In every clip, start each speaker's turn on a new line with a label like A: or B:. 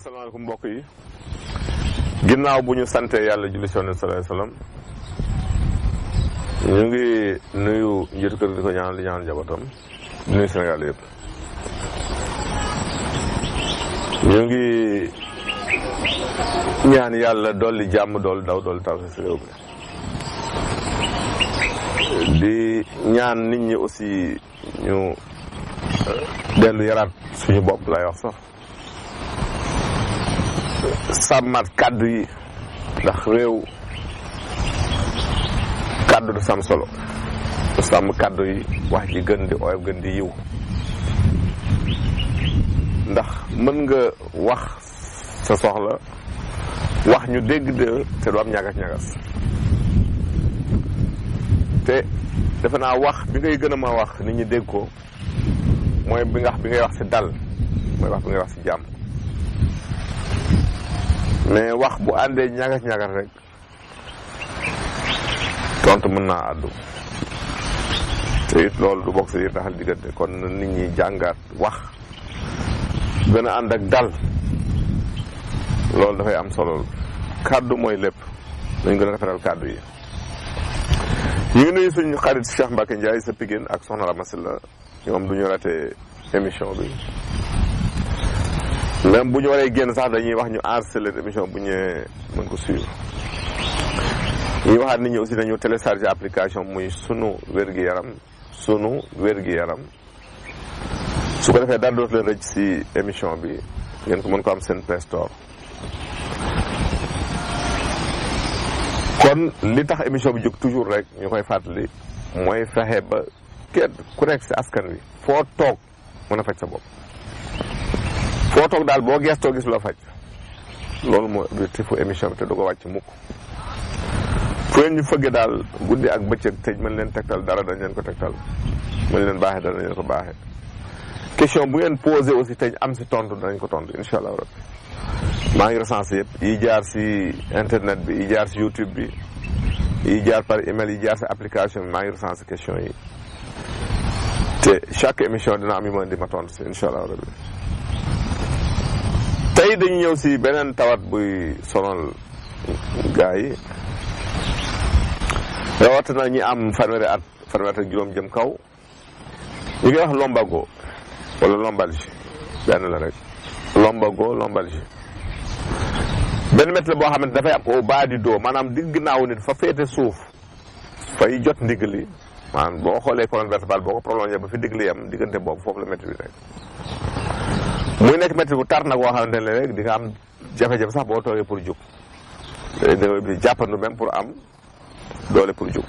A: asalaamaaleykum mbokk yi ginnaaw bu ñu sante yàlla julli ci Yonent sallallahu alayhi wasallam ñu ngi nuyu njiitu kër di ko ñaanal di ñaanal njabootam nuyu Sénégal yëpp ñu ngi ñaan yàlla dolli jàmm dolli daw dolli taw ci réew mi di ñaan nit ñi aussi ñu dellu yaraat suñu bopp lay wax sax sàmmat kàddu yi ndax réew kàddu du sam solo sàmm kàddu yi wax ji gën di oyof gën di yiw ndax mën nga wax sa soxla wax ñu dégg de te du am ñagas-ñagas te defe naa wax bi ngay gën a ma wax nit ñi dégg ko mooy bi ngay wax ci dal mooy wax bi ngay wax ci jàmm mais wax bu àndee ñagas-ñagas rek tontu mën naa àddu te it loolu du bokk ci taxal diggante kon nit ñi jàngaat wax gën a ànd ak dal loolu dafay am solo kàddu mooy lépp dañ gën a rafetal kàddu yi ñu ngi nuyu suñu xarit Cheikh Mbacke Ndiaye sa Pikine ak Soxna Rama Sylla ñoom du ñu raté émission bi même bu ñu waree génn sax dañuy wax ñu enregistré émission bu ñëwee mën ko suivre ñuy waxaat nit ñi aussi nañu télécharger application muy sunu wér-gi-yaram su ko defee dara dootu leen rëcc si émission bi ngeen ko mën ko am seen Play Store kon li tax émission bi jóg toujours rek ñu koy fàttali mooy fexe ba kenn ku nekk si askan wi foo toog mën a faj sa bopp foo toog daal boo gestoo gis la faj loolu mooy objectifu émission bi te du ko wàcc mukk fu ngeen ñu fëgge daal guddi ak bëccëg tëj mën leen tegtal dara dañ leen ko tegtal mën leen baaxee dara dañ leen ko baaxee question bu ngeen posé aussi tey am si tontu danañ ko tontu incha allah rabbi maa ngi recensé yëpp yi jaar si internet bi yi jaar si YouTube bi yi jaar par email yi jaar si application bi maa ngi recensé question yi te chaque émission dina am yu ma di ma tontu si incha allah rabbi tey dañu ñëw si beneen tawat buy sonal gars yi rawatina ñi am fanweeri at ak juróom jëm kaw ñu ngi wax lombago wala lombalgie benn la rek lombalgie benn métti la boo xamante dafay am au bas du dos maanaam digg naaw nit fa féete suuf fay jot ndigg li maanaam boo xoolee colonne vertébrale boo ko prolongé ba fi digg li yam diggante boobu foofu la métti bi nekk muy nekk métti bu tar nag boo xamante ne rek di nga am jafe-jafe sax boo toogee pour jóg da jàppandu même pour am doole pour jóg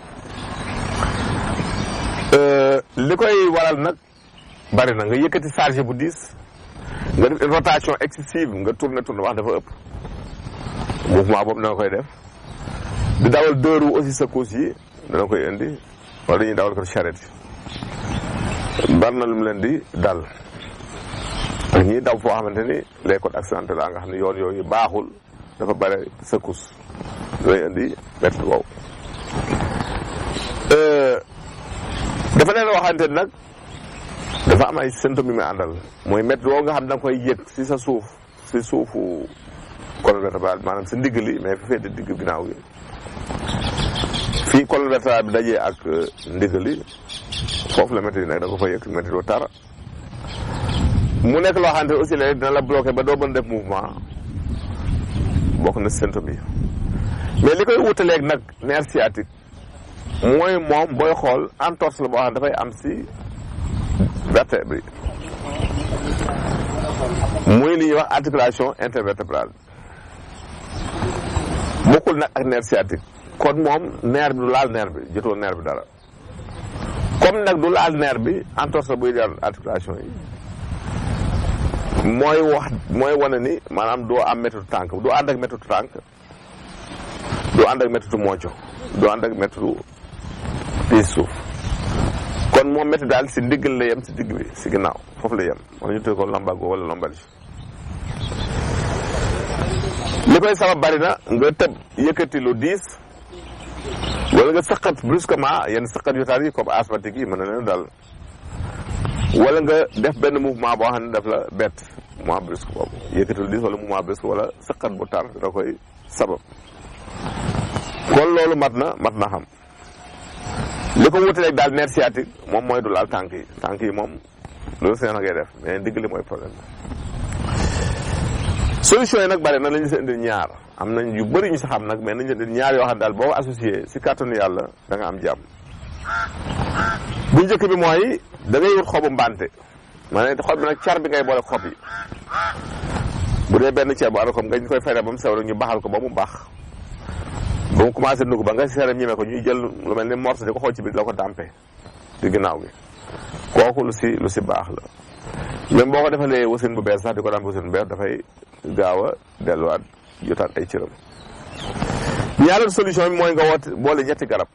A: li koy waral nag bari na nga yëkkati chargé bu diis nga def une rotation excessive nga tourné wax dafa ëpp mouvement boobu danga koy def di dawal deux roues aussi secousses yi dana koy indi wala dañuy dawal ko charrette yi bari na lu mu leen di dal ak ñiy daw foo xamante ni les côtes accidentées la nga xam ne yoon yooyu baaxul dafa bare secousse lay indi métti boobu dafa leen waxante nag dafa am ay symptômes yu muy àndal mooy métti woo nga xam da nga koy yëg si sa suuf si suufu colonne vertébrale maanaam si ndigg li mais fi féete digg ginnaaw gi fii colonne vertébrale bi dajee ak ndigg li foofu la métti yi nag da nga ko fa yëg métti doo tara mu nekk loo xamante aussi léegi dina la bloqué ba doo mën def mouvement bokk na symptômes yi mais li koy wutaleeg nag nerf sciatique mooy moom booy xool entorse la boo xam ne dafay am si vertèbre muy li ñuy wax articulation intervertébrale bokkul nag ak nerf sciatique kon moom nerf bi du laal nerf bi jotoo nerf bi dara comme nag du laal nerf bi entorse la buy dar articulation yi mooy wane ni maanaam doo am méttitu tànk doo ànd ak méttitu tànk doo ànd ak méttitu mocco doo ànd ak méttitu piis suuf kon moom métti daal si ndiggal la yem si digg bi si ginnaaw foofu la yem wala ñu tuddee ko lombago wala lombalgie li koy sabab bari na nga tëb yëkkati lu diis wala nga sëqat brusquement yenn sëqat yu tar yi comme asthmatique yi mën na leen dal wala nga def benn mouvement boo xam ne daf la bett mouvement brusque boobu yëkkatal diis wala mouvement brusque wala sëqat bu tar da koy sabab. kon loolu mat na xam li ko wutaleeg daal nerf sciatique moom mooy du laal tànk yi moom loolu seen ngay def mais ndigg li mooy problème solution yi nag bari na lañu si indil ñaar am nañ yu bëri ñu si xam nag mais nañu indil ñaar yoo xam daal boo ko associé si kàttanu yàlla da nga am jàmm. bu njëkk bi mooy da ngay wut xobu mbante maanaam xob bi nag car bi ngay boole xob yi bu dee benn car bu ànd xob nga ñu koy fere ba mu sew rek ñu baxal ko ba mu baax ba mu commencé nugg ba nga seeram ñemee ko ñuy jël lu mel ni morse di ko xool ci biir la ko dàmpe ci ginnaaw gi kooku lu si baax la. même boo ko defalee wasin bu bees sax di ko dàmpe wasin bu bees dafay gaaw a delluwaat jotaat ay cëram. ñaareelu solution bi mooy nga boole ñetti garab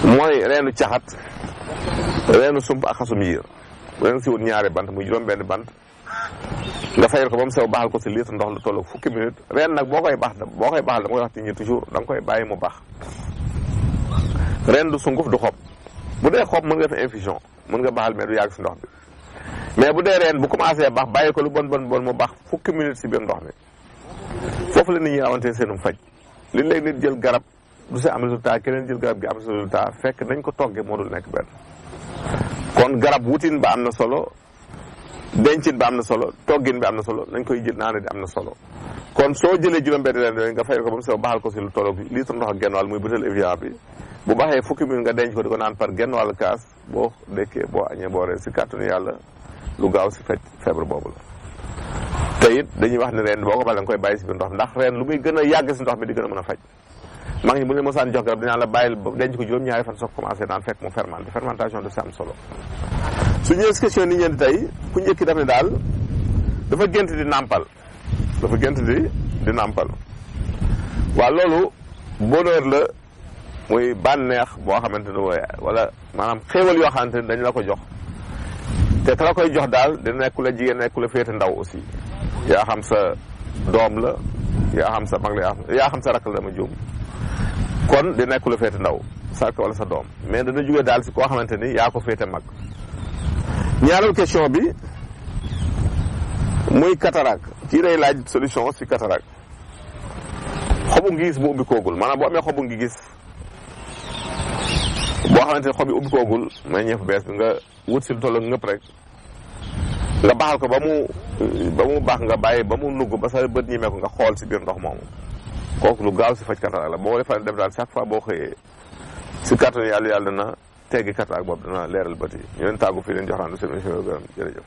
A: mooy reenu caxat reenu sump ak xasum yiir bu leen si wut ñaari bant muy juróom benn bant nga fayal ko ba mu sew baaxal ko si litre ndox lu tollu fukki minute reen nag boo koy baaxal dama koy wax ci ñi toujours da nga koy bàyyi mu baax. reen du sunguf du xob bu dee xob mën nga def infusion mën nga baaxal mais du yàgg si ndox bi mais bu dee reen bu commencé baax bàyyi ko lu bon mu baax fukki minute si biir ndox mi foofu la nit ñi rawante seenum faj li léegi nit jël garab du si am résultat keneen jël garab gi am si résultat fekk nañ ko toggee moo dul nekk benn. kon garab wutin ba am na solo dencin ba am na solo toggin bi am na solo nañ koy jël naane di am na solo kon soo jëlee juróom-benn leen yooyu nga fay ko ba mu sew baxal ko si lu tolloog litre ndox ak genn wàll muy butéel Evian bi bu baxee fukki minute nga denc ko di ko naan par genn wàll kaas boo dekkee boo añee boo ree si kàttanu yàlla lu gaaw si faj feebar boobu la. te it dañuy wax ne reen boo ko bal da nga koy bàyyi si biir ndox ndax reen lu muy gën a yàgg si ndox mi di gën a mën a faj mag ñi bu ñu mosaan jox garab dinaa la bàyyil denc ko juróom-ñaari fan soog commencé naan fekk mu fermenté fermentation daf si am solo. su ñëwee si question ni ñeenti tey ku njëkki daf ne daal dafa gént di nàmpal waaw loolu bonheur la muy bànneex boo xamante ne wala maanaam xéewal yoo xamante ne dañ la ko jox te ka la koy jox daal dina nekk la jigéen nekk la féete ndaw aussi yaa xam sa doom la yaa xam sa mag la yaa xam sa rakk la dama juum kon di nekk la féete ndaw sa rakk wala sa doom mais dana jóge daal si koo xamante ni yaa ko féete mag. ñaareelu question bi muy cataracte kii day laaj solution si cataracte xobu ngi gis bu ubbi koogul maanaam boo amee xobu ngi gis boo xamante ne xob yi ubbi koogul may ñëf bees bi nga wut si lu toll ngëpp rek nga baxal ko ba mu baax nga bàyyi ba mu nugg ba sa bët ñimee ko nga xool si biir ndox moomu kooku lu gaaw si faj cataracte la boo ko defee def daal chaque fois boo xëyee si kàttanu yàlla dana teggi cataracte boobu dana leeral bët yi ñu leen tàggu fii leen jox naan du seen émission gërëm jërëjëf